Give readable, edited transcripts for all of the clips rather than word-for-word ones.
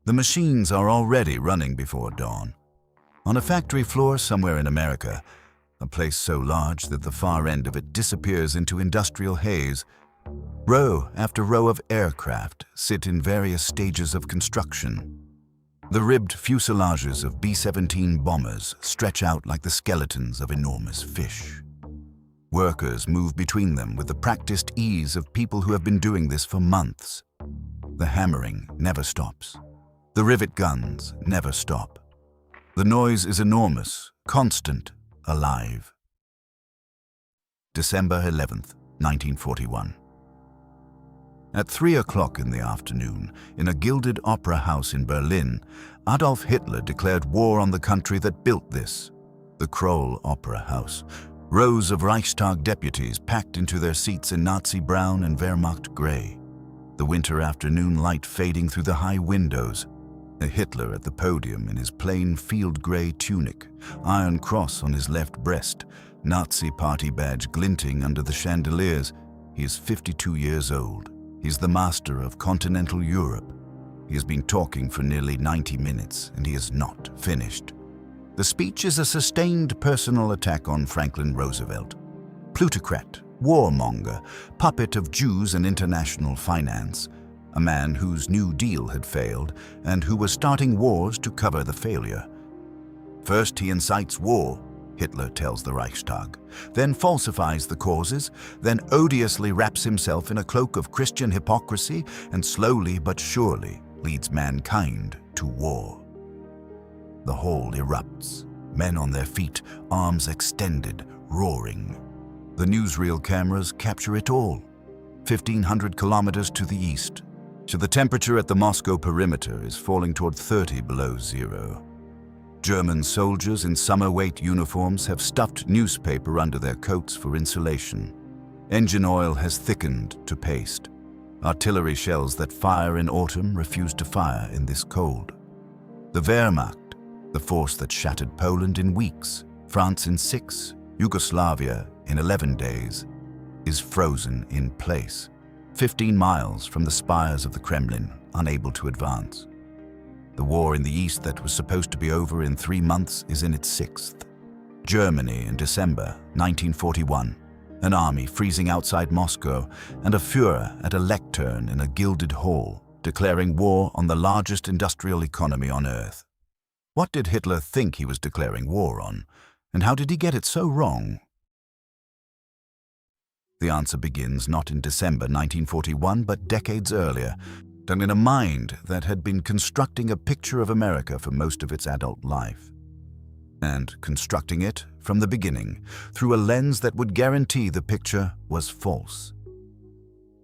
The machines are already running before dawn. On a factory floor somewhere in America, a place so large that the far end of it disappears into industrial haze, row after row of aircraft sit in various stages of construction. The ribbed fuselages of B-17 bombers stretch out like the skeletons of enormous fish. Workers move between them with the practiced ease of people who have been doing this for months. The hammering never stops. The rivet guns never stop. The noise is enormous, constant, alive. December 11th, 1941. At 3 o'clock in the afternoon, in a gilded opera house in Berlin, Adolf Hitler declared war on the country that built this, the Kroll Opera House. Rows of Reichstag deputies packed into their seats in Nazi brown and Wehrmacht gray. The winter afternoon light fading through the high windows. A Hitler at the podium in his plain field gray tunic, Iron Cross on his left breast, Nazi party badge glinting under the chandeliers. He is 52 years old. He's the master of continental Europe. He has been talking for nearly 90 minutes, and he is not finished. The speech is a sustained personal attack on Franklin Roosevelt. Plutocrat, warmonger, puppet of Jews and international finance, a man whose New Deal had failed and who was starting wars to cover the failure. First he incites war, Hitler tells the Reichstag, then falsifies the causes, then odiously wraps himself in a cloak of Christian hypocrisy and slowly but surely leads mankind to war. The hall erupts, men on their feet, arms extended, roaring. The newsreel cameras capture it all. 1,500 kilometers to the east. The temperature at the Moscow perimeter is falling toward 30 below zero. German soldiers in summer weight uniforms have stuffed newspaper under their coats for insulation. Engine oil has thickened to paste. Artillery shells that fire in autumn refuse to fire in this cold. The Wehrmacht, the force that shattered Poland in weeks, France in 6, Yugoslavia in 11 days, is frozen in place, 15 miles from the spires of the Kremlin, unable to advance. The war in the East that was supposed to be over in 3 months is in its 6th. Germany in December 1941, an army freezing outside Moscow, and a Führer at a lectern in a gilded hall, declaring war on the largest industrial economy on earth. What did Hitler think he was declaring war on, and how did he get it so wrong? The answer begins not in December 1941, but decades earlier, and in a mind that had been constructing a picture of America for most of its adult life. And constructing it from the beginning through a lens that would guarantee the picture was false.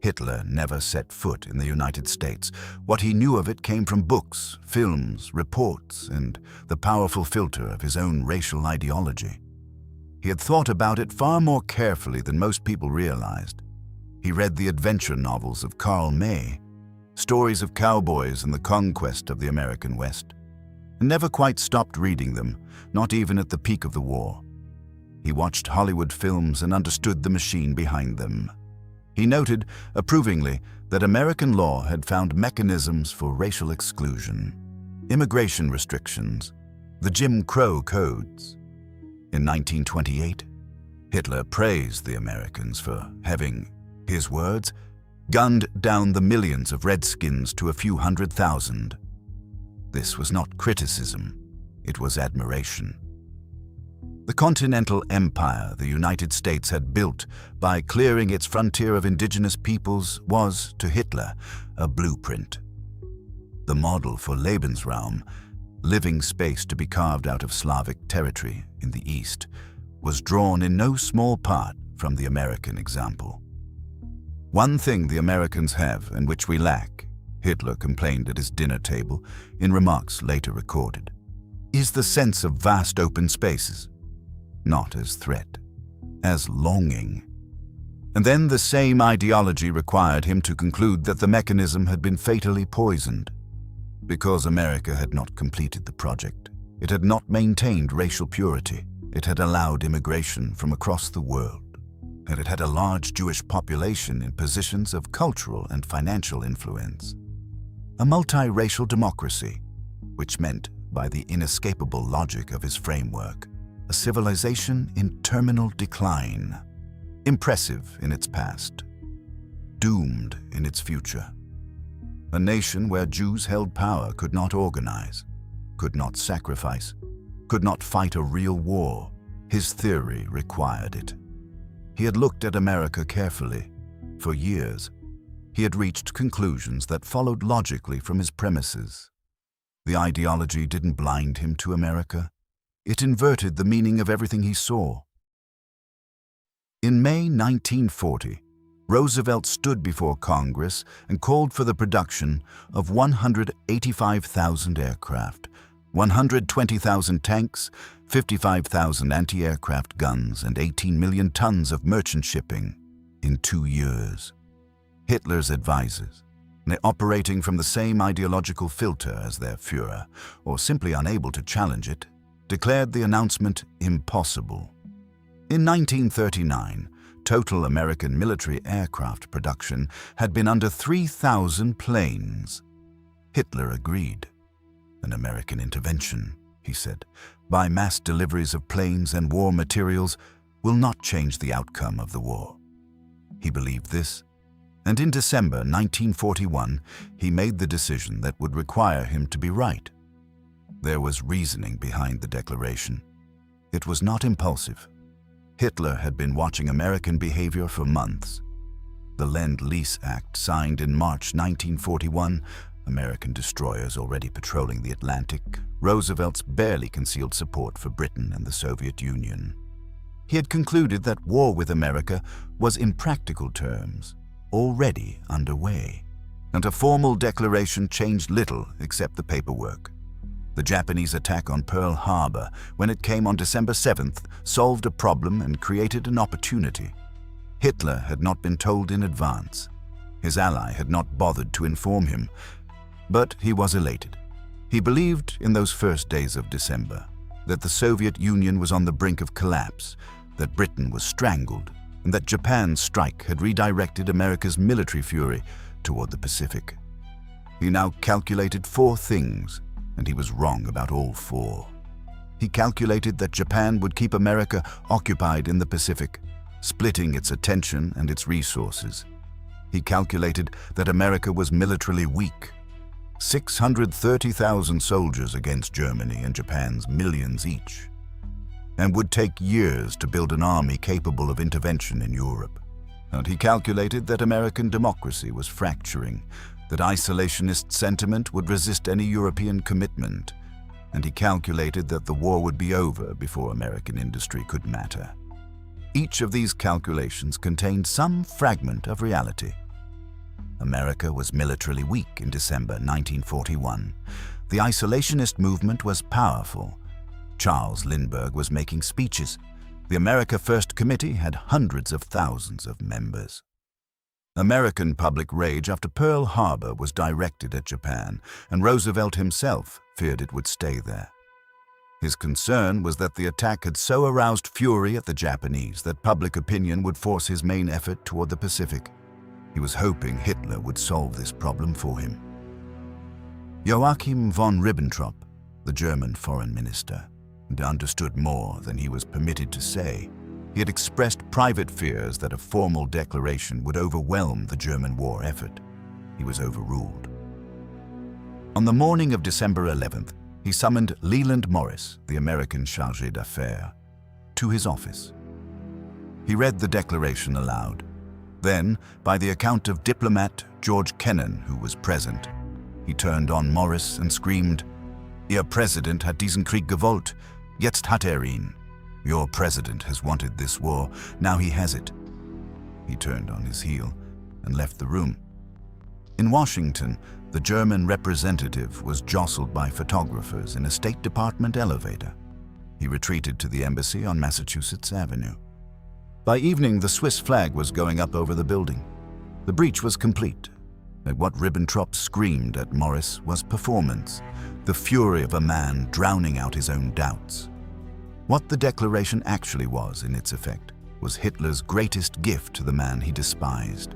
Hitler never set foot in the United States. What he knew of it came from books, films, reports, and the powerful filter of his own racial ideology. He had thought about it far more carefully than most people realized. He read the adventure novels of Karl May, stories of cowboys and the conquest of the American West, and never quite stopped reading them, not even at the peak of the war. He watched Hollywood films and understood the machine behind them. He noted, approvingly, that American law had found mechanisms for racial exclusion, immigration restrictions, the Jim Crow codes. In 1928, Hitler praised the Americans for having, his words, gunned down the millions of Redskins to a few 100,000. This was not criticism, it was admiration. The continental empire the United States had built by clearing its frontier of indigenous peoples was, to Hitler, a blueprint. The model for Lebensraum, living space to be carved out of Slavic territory in the East, was drawn in no small part from the American example. One thing the Americans have and which we lack, Hitler complained at his dinner table in remarks later recorded, is the sense of vast open spaces, not as threat, as longing. And then the same ideology required him to conclude that the mechanism had been fatally poisoned. Because America had not completed the project, it had not maintained racial purity, it had allowed immigration from across the world, and it had a large Jewish population in positions of cultural and financial influence. a multiracial democracy, which meant, by the inescapable logic of his framework, a civilization in terminal decline, impressive in its past, doomed in its future. A nation where Jews held power could not organize, could not sacrifice, could not fight a real war. His theory required it. He had looked at America carefully. For years, he had reached conclusions that followed logically from his premises. The ideology didn't blind him to America. It inverted the meaning of everything he saw. In May 1940, Roosevelt stood before Congress and called for the production of 185,000 aircraft, 120,000 tanks, 55,000 anti-aircraft guns, and 18 million tons of merchant shipping in 2 years. Hitler's advisors, operating from the same ideological filter as their Führer, or simply unable to challenge it, declared the announcement impossible. In 1939, total American military aircraft production had been under 3,000 planes. Hitler agreed. An American intervention, he said, by mass deliveries of planes and war materials will not change the outcome of the war. He believed this, and in December 1941, he made the decision that would require him to be right. There was reasoning behind the declaration. It was not impulsive. Hitler had been watching American behavior for months. The Lend-Lease Act, signed in March 1941, American destroyers already patrolling the Atlantic, Roosevelt's barely concealed support for Britain and the Soviet Union. He had concluded that war with America was, in practical terms, already underway, and a formal declaration changed little except the paperwork. The Japanese attack on Pearl Harbor, when it came on December 7th, solved a problem and created an opportunity. Hitler had not been told in advance. His ally had not bothered to inform him, but he was elated. He believed in those first days of December that the Soviet Union was on the brink of collapse, that Britain was strangled, and that Japan's strike had redirected America's military fury toward the Pacific. He now calculated 4 things, and he was wrong about all 4. He calculated that Japan would keep America occupied in the Pacific, splitting its attention and its resources. He calculated that America was militarily weak, 630,000 soldiers against Germany and Japan's millions each, and would take years to build an army capable of intervention in Europe. And he calculated that American democracy was fracturing, that isolationist sentiment would resist any European commitment, and he calculated that the war would be over before American industry could matter. Each of these calculations contained some fragment of reality. America was militarily weak in December 1941. The isolationist movement was powerful. Charles Lindbergh was making speeches. The America First Committee had hundreds of thousands of members. American public rage after Pearl Harbor was directed at Japan, and Roosevelt himself feared it would stay there. His concern was that the attack had so aroused fury at the Japanese that public opinion would force his main effort toward the Pacific. He was hoping Hitler would solve this problem for him. Joachim von Ribbentrop, the German foreign minister, had understood more than he was permitted to say. He had expressed private fears that a formal declaration would overwhelm the German war effort. He was overruled. On the morning of December 11th, he summoned Leland Morris, the American chargé d'affaires, to his office. He read the declaration aloud. Then, by the account of diplomat George Kennan, who was present, he turned on Morris and screamed, "Ihr Präsident hat diesen Krieg gewollt, jetzt hat ihn. Your president has wanted this war, now he has it." He turned on his heel and left the room. In Washington, the German representative was jostled by photographers in a State Department elevator. He retreated to the embassy on Massachusetts Avenue. By evening, the Swiss flag was going up over the building. The breach was complete. And what Ribbentrop screamed at Morris was performance, the fury of a man drowning out his own doubts. What the declaration actually was, in its effect, was Hitler's greatest gift to the man he despised.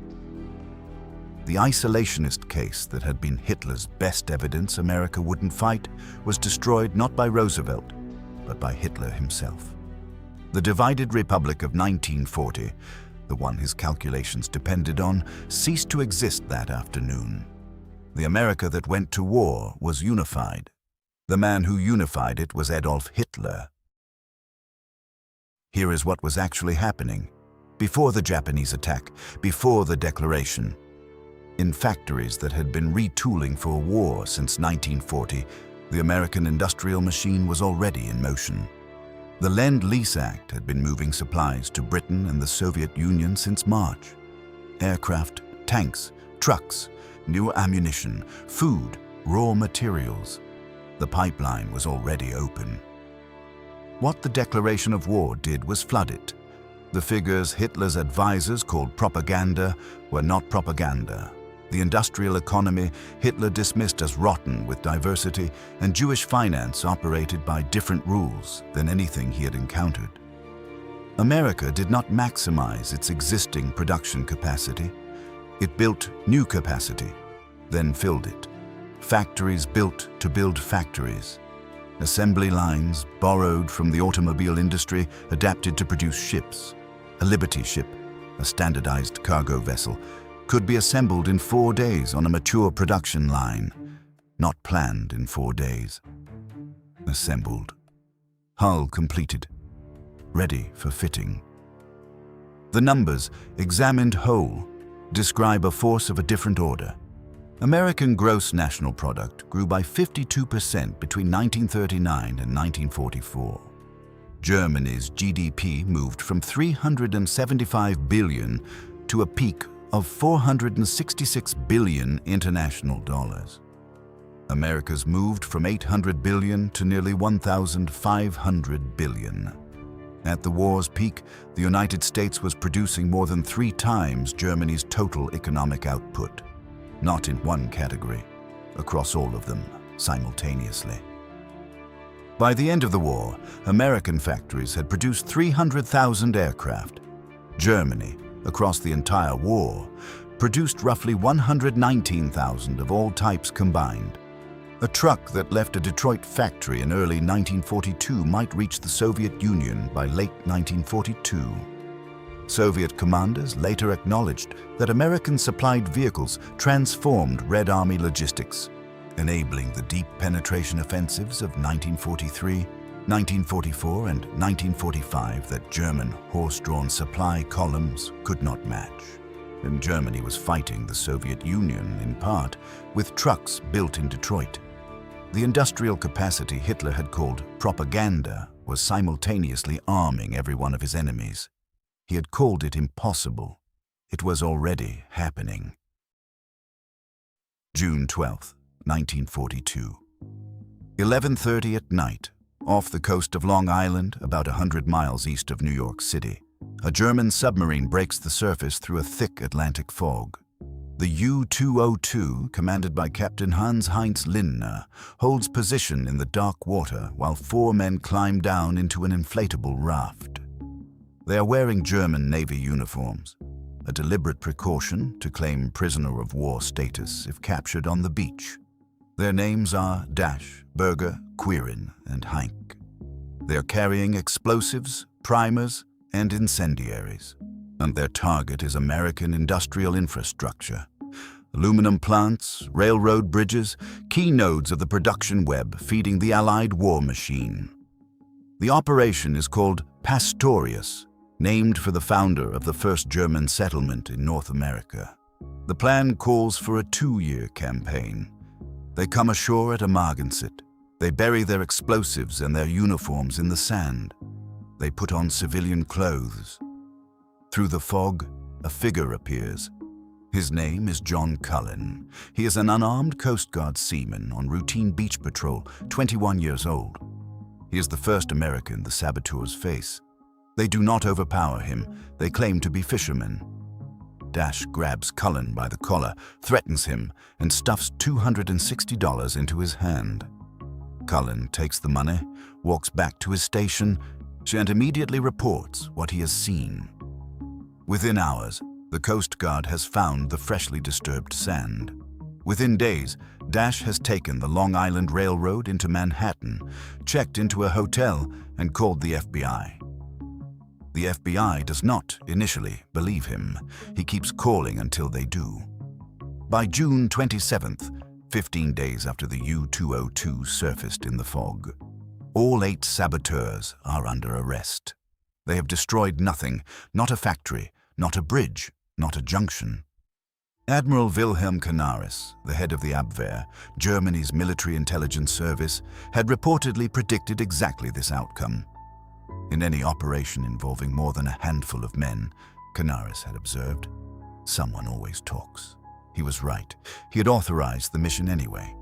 the isolationist case that had been Hitler's best evidence America wouldn't fight was destroyed not by Roosevelt, but by Hitler himself. The divided republic of 1940, the one his calculations depended on, ceased to exist that afternoon. The America that went to war was unified. The man who unified it was Adolf Hitler. Here is what was actually happening before the Japanese attack, before the declaration. In factories that had been retooling for war since 1940, the American industrial machine was already in motion. The Lend-Lease Act had been moving supplies to Britain and the Soviet Union since March. Aircraft, tanks, trucks, new ammunition, food, raw materials. The pipeline was already open. What the declaration of war did was flood it. The figures Hitler's advisors called propaganda were not propaganda. The industrial economy Hitler dismissed as rotten with diversity, and Jewish finance operated by different rules than anything he had encountered. America did not maximize its existing production capacity. It built new capacity, then filled it. Factories built to build factories. Assembly lines borrowed from the automobile industry, adapted to produce ships. A Liberty ship, a standardized cargo vessel, could be assembled in 4 days on a mature production line, not planned in 4 days. Assembled. Hull completed. Ready for fitting. The numbers, examined whole, describe a force of a different order. American gross national product grew by 52% between 1939 and 1944. Germany's GDP moved from $375 billion to a peak of $466 billion international dollars. America's moved from $800 billion to nearly $1,500 billion. At the war's peak, the United States was producing more than 3 times Germany's total economic output. Not in one category, across all of them, simultaneously. By the end of the war, American factories had produced 300,000 aircraft. Germany, across the entire war, produced roughly 119,000 of all types combined. A truck that left a Detroit factory in early 1942 might reach the Soviet Union by late 1942. Soviet commanders later acknowledged that American-supplied vehicles transformed Red Army logistics, enabling the deep penetration offensives of 1943, 1944, and 1945 that German horse-drawn supply columns could not match. And Germany was fighting the Soviet Union, in part, with trucks built in Detroit. The industrial capacity Hitler had called propaganda was simultaneously arming every one of his enemies. He had called it impossible. It was already happening. June 12, 1942. 11:30 at night, off the coast of Long Island, about 100 miles east of New York City, a German submarine breaks the surface through a thick Atlantic fog. The U-202, commanded by Captain Hans-Heinz Lindner, holds position in the dark water while 4 men climb down into an inflatable raft. They are wearing German Navy uniforms, a deliberate precaution to claim prisoner of war status if captured on the beach. Their names are Dash, Berger, Quirin, and Heinck. They are carrying explosives, primers, and incendiaries, and their target is American industrial infrastructure. Aluminum plants, railroad bridges, key nodes of the production web feeding the Allied war machine. The operation is called Pastorius, named for the founder of the first German settlement in North America. The plan calls for a 2-year campaign. They come ashore at Amagansett. They bury their explosives and their uniforms in the sand. They put on civilian clothes. Through the fog, a figure appears. His name is John Cullen. He is an unarmed Coast Guard seaman on routine beach patrol, 21 years old. He is the first American the saboteurs face. They do not overpower him. They claim to be fishermen. Dash grabs Cullen by the collar, threatens him, and stuffs $260 into his hand. Cullen takes the money, walks back to his station, and immediately reports what he has seen. Within hours, The Coast Guard has found the freshly disturbed sand. Within days, Dash has taken the Long Island Railroad into Manhattan, checked into a hotel, and called the FBI. The FBI does not initially believe him. He keeps calling until they do. By June 27th, 15 days after the U-202 surfaced in the fog, all 8 saboteurs are under arrest. They have destroyed nothing, not a factory, not a bridge, not a junction. Admiral Wilhelm Canaris, the head of the Abwehr, Germany's military intelligence service, had reportedly predicted exactly this outcome. In any operation involving more than a handful of men, Canaris had observed, someone always talks. He was right. He had authorized the mission anyway.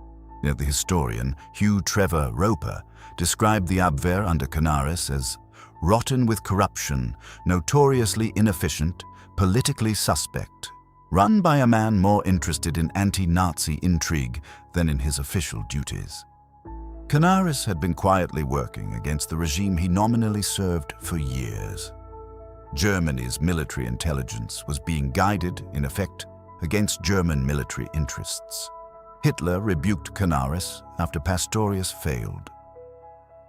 Yet the historian Hugh Trevor Roper described the Abwehr under Canaris as rotten with corruption, notoriously inefficient, politically suspect, run by a man more interested in anti-Nazi intrigue than in his official duties. Canaris had been quietly working against the regime he nominally served for years. Germany's military intelligence was being guided, in effect, against German military interests. Hitler rebuked Canaris after Pastorius failed.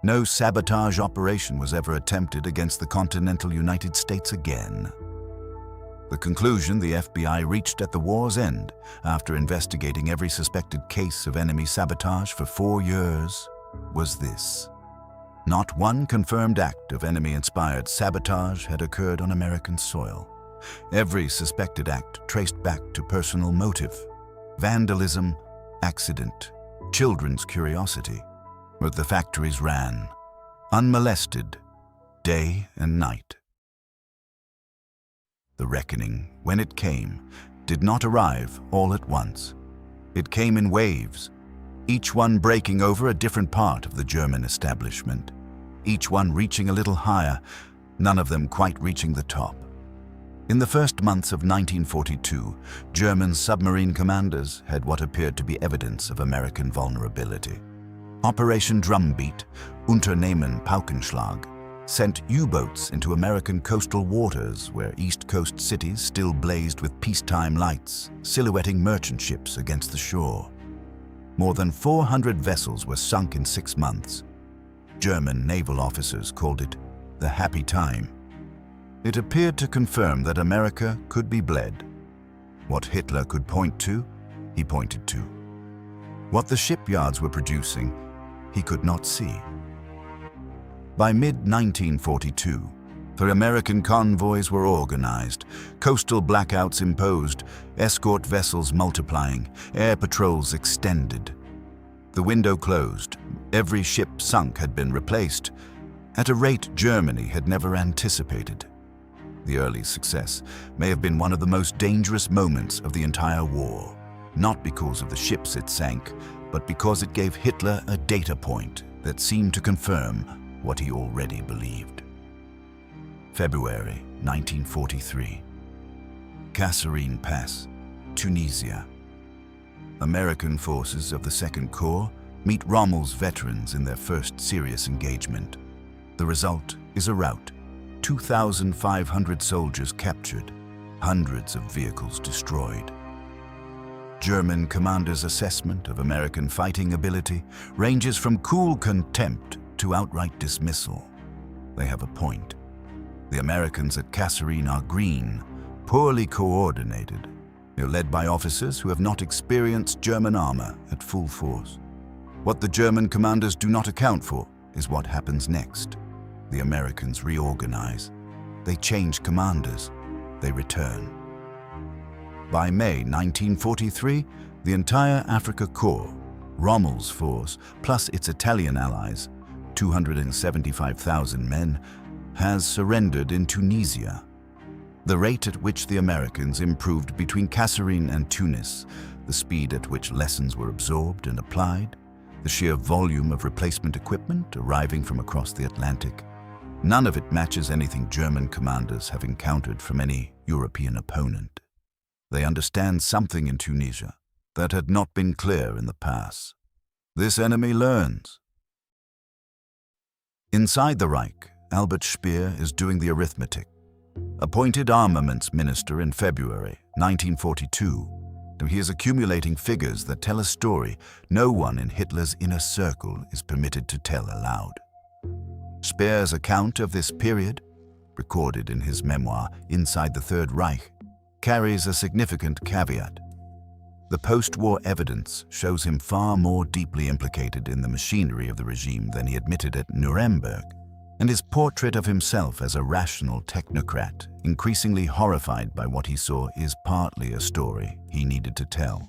No sabotage operation was ever attempted against the continental United States again. The conclusion the FBI reached at the war's end, after investigating every suspected case of enemy sabotage for 4 years, was this. Not one confirmed act of enemy-inspired sabotage had occurred on American soil. Every suspected act traced back to personal motive, vandalism, accident, children's curiosity. But the factories ran, unmolested, day and night. The reckoning, when it came, did not arrive all at once. It came in waves, each one breaking over a different part of the German establishment, each one reaching a little higher, none of them quite reaching the top. In the first months of 1942, German submarine commanders had what appeared to be evidence of American vulnerability. Operation Drumbeat, Unternehmen Paukenschlag, sent U-boats into American coastal waters where East Coast cities still blazed with peacetime lights, silhouetting merchant ships against the shore. More than 400 vessels were sunk in 6 months. German naval officers called it the happy time. It appeared to confirm that America could be bled. What Hitler could point to, he pointed to. What the shipyards were producing, he could not see. By mid-1942, the American convoys were organized, coastal blackouts imposed, escort vessels multiplying, air patrols extended. The window closed, every ship sunk had been replaced, at a rate Germany had never anticipated. The early success may have been one of the most dangerous moments of the entire war, not because of the ships it sank, but because it gave Hitler a data point that seemed to confirm what he already believed. February 1943. Kasserine Pass, Tunisia. American forces of the Second Corps meet Rommel's veterans in their first serious engagement. The result is a rout. 2,500 soldiers captured, hundreds of vehicles destroyed. German commanders' assessment of American fighting ability ranges from cool contempt to outright dismissal. They have a point. The Americans at Kasserine are green, poorly coordinated. They're led by officers who have not experienced German armor at full force. What the German commanders do not account for is what happens next. The Americans reorganize. They change commanders. They return. By May 1943, the entire Africa Corps, Rommel's force, plus its Italian allies, 275,000 men, has surrendered in Tunisia. The rate at which the Americans improved between Kasserine and Tunis, the speed at which lessons were absorbed and applied, the sheer volume of replacement equipment arriving from across the Atlantic, none of it matches anything German commanders have encountered from any European opponent. They understand something in Tunisia that had not been clear in the past. This enemy learns. Inside the Reich, Albert Speer is doing the arithmetic. Appointed armaments minister in February 1942, he is accumulating figures that tell a story no one in Hitler's inner circle is permitted to tell aloud. Speer's account of this period, recorded in his memoir Inside the Third Reich, carries a significant caveat. The post-war evidence shows him far more deeply implicated in the machinery of the regime than he admitted at Nuremberg, and his portrait of himself as a rational technocrat, increasingly horrified by what he saw, is partly a story he needed to tell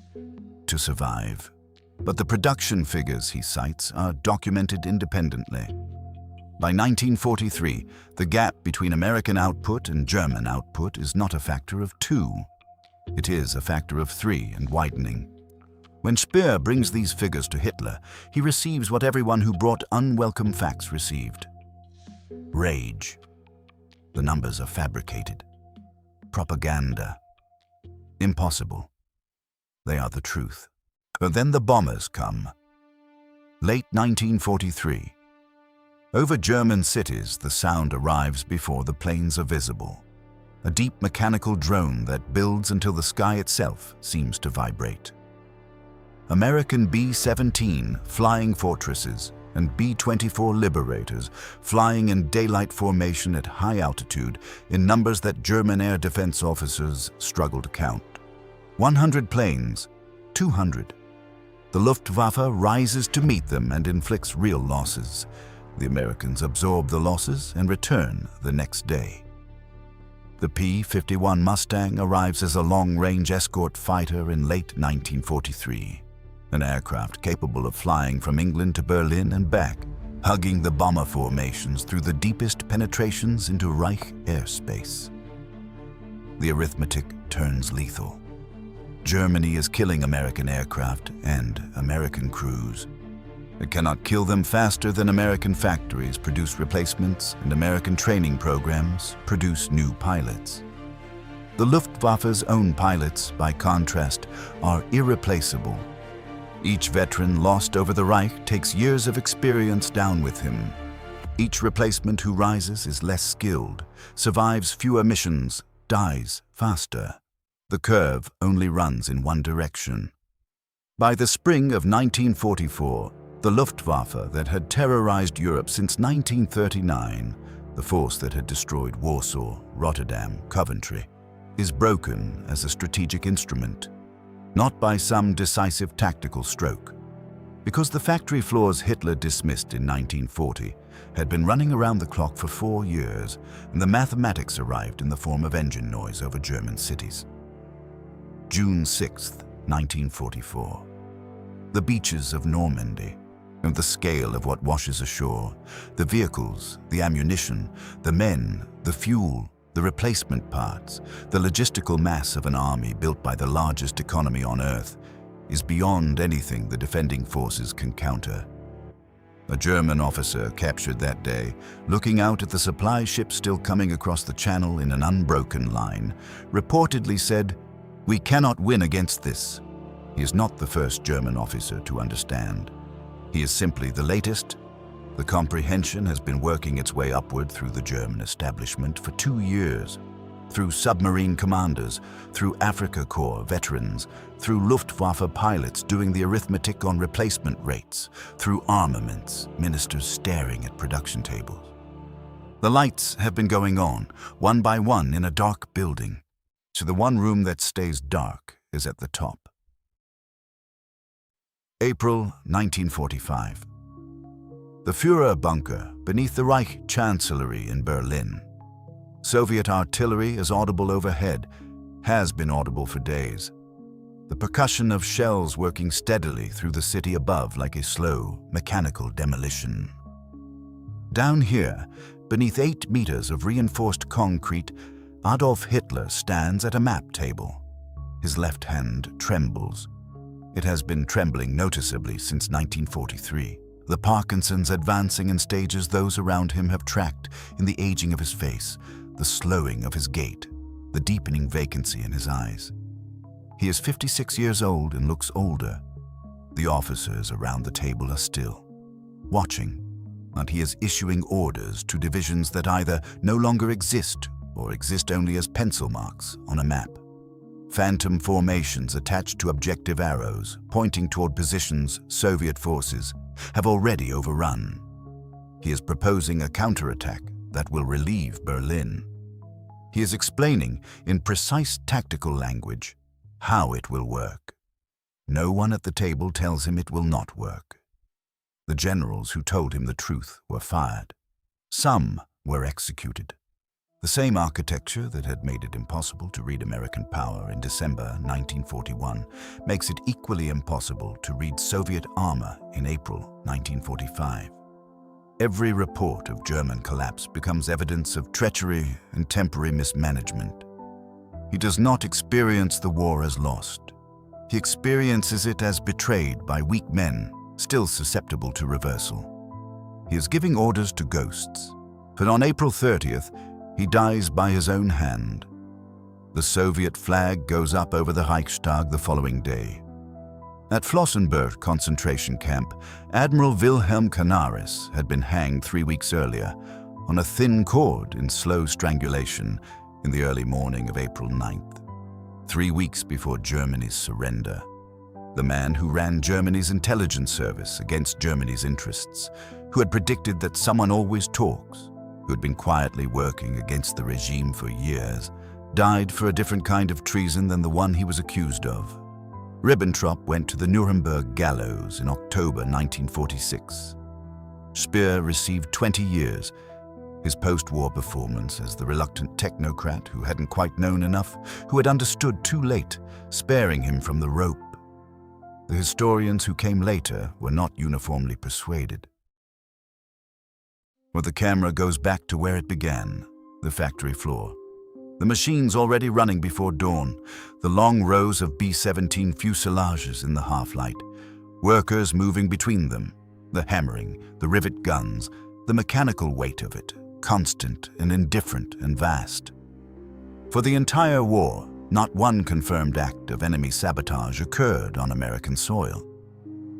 to survive. But the production figures he cites are documented independently. By 1943, the gap between American output and German output is not a factor of 2. It is a factor of 3 and widening. When Speer brings these figures to Hitler, he receives what everyone who brought unwelcome facts received: rage. The numbers are fabricated. Propaganda. Impossible. They are the truth. But then the bombers come. Late 1943. Over German cities, the sound arrives before the planes are visible. A deep mechanical drone that builds until the sky itself seems to vibrate. American B-17 flying fortresses and B-24 Liberators flying in daylight formation at high altitude in numbers that German air defense officers struggle to count. 100 planes, 200. The Luftwaffe rises to meet them and inflicts real losses. The Americans absorb the losses and return the next day. The P-51 Mustang arrives as a long-range escort fighter in late 1943, an aircraft capable of flying from England to Berlin and back, hugging the bomber formations through the deepest penetrations into Reich airspace. The arithmetic turns lethal. Germany is killing American aircraft and American crews. It cannot kill them faster than American factories produce replacements and American training programs produce new pilots. The Luftwaffe's own pilots, by contrast, are irreplaceable. Each veteran lost over the Reich takes years of experience down with him. Each replacement who rises is less skilled, survives fewer missions, dies faster. The curve only runs in one direction. By the spring of 1944, the Luftwaffe that had terrorized Europe since 1939, the force that had destroyed Warsaw, Rotterdam, Coventry, is broken as a strategic instrument, not by some decisive tactical stroke. Because the factory floors Hitler dismissed in 1940 had been running around the clock for 4 years, and the mathematics arrived in the form of engine noise over German cities. June 6, 1944. The beaches of Normandy, and the scale of what washes ashore, the vehicles, the ammunition, the men, the fuel, the replacement parts, the logistical mass of an army built by the largest economy on Earth, is beyond anything the defending forces can counter. A German officer captured that day, looking out at the supply ships still coming across the channel in an unbroken line, reportedly said, "We cannot win against this." He is not the first German officer to understand. He is simply the latest. The comprehension has been working its way upward through the German establishment for 2 years, through submarine commanders, through Afrika Korps veterans, through Luftwaffe pilots doing the arithmetic on replacement rates, through armaments, ministers staring at production tables. The lights have been going on, one by one, in a dark building, so the one room that stays dark is at the top. April 1945. The Führer bunker beneath the Reich Chancellery in Berlin. Soviet artillery is audible overhead, has been audible for days. The percussion of shells working steadily through the city above like a slow, mechanical demolition. Down here, beneath 8 meters of reinforced concrete, Adolf Hitler stands at a map table. His left hand trembles. It has been trembling noticeably since 1943. The Parkinson's advancing in stages those around him have tracked in the aging of his face, the slowing of his gait, the deepening vacancy in his eyes. He is 56 years old and looks older. The officers around the table are still, watching, and he is issuing orders to divisions that either no longer exist or exist only as pencil marks on a map. Phantom formations attached to objective arrows pointing toward positions Soviet forces have already overrun. He is proposing a counterattack that will relieve Berlin. He is explaining in precise tactical language how it will work. No one at the table tells him it will not work. The generals who told him the truth were fired. Some were executed. The same architecture that had made it impossible to read American power in December 1941 makes it equally impossible to read Soviet armor in April 1945. Every report of German collapse becomes evidence of treachery and temporary mismanagement. He does not experience the war as lost. He experiences it as betrayed by weak men, still susceptible to reversal. He is giving orders to ghosts, but on April 30th, he dies by his own hand. The Soviet flag goes up over the Reichstag the following day. At Flossenbürg concentration camp, Admiral Wilhelm Canaris had been hanged 3 weeks earlier on a thin cord in slow strangulation in the early morning of April 9th, 3 weeks before Germany's surrender. The man who ran Germany's intelligence service against Germany's interests, who had predicted that someone always talks, who had been quietly working against the regime for years, died for a different kind of treason than the one he was accused of. Ribbentrop went to the Nuremberg gallows in October 1946. Speer received 20 years. His post-war performance as the reluctant technocrat who hadn't quite known enough, who had understood too late, sparing him from the rope. The historians who came later were not uniformly persuaded. But the camera goes back to where it began, the factory floor. The machines already running before dawn, the long rows of B-17 fuselages in the half-light, workers moving between them, the hammering, the rivet guns, the mechanical weight of it, constant and indifferent and vast. For the entire war, not one confirmed act of enemy sabotage occurred on American soil.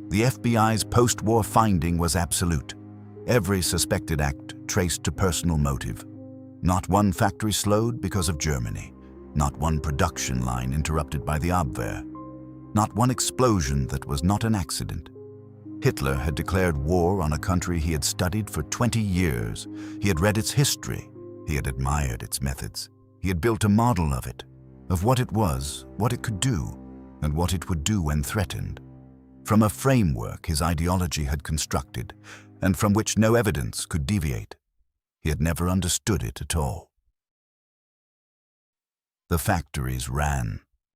The FBI's post-war finding was absolute. Every suspected act traced to personal motive. Not one factory slowed because of Germany. Not one production line interrupted by the Abwehr. Not one explosion that was not an accident. Hitler had declared war on a country he had studied for 20 years. He had read its history. He had admired its methods. He had built a model of it, of what it was, what it could do, and what it would do when threatened. From a framework his ideology had constructed, and from which no evidence could deviate. He had never understood it at all. The factories ran.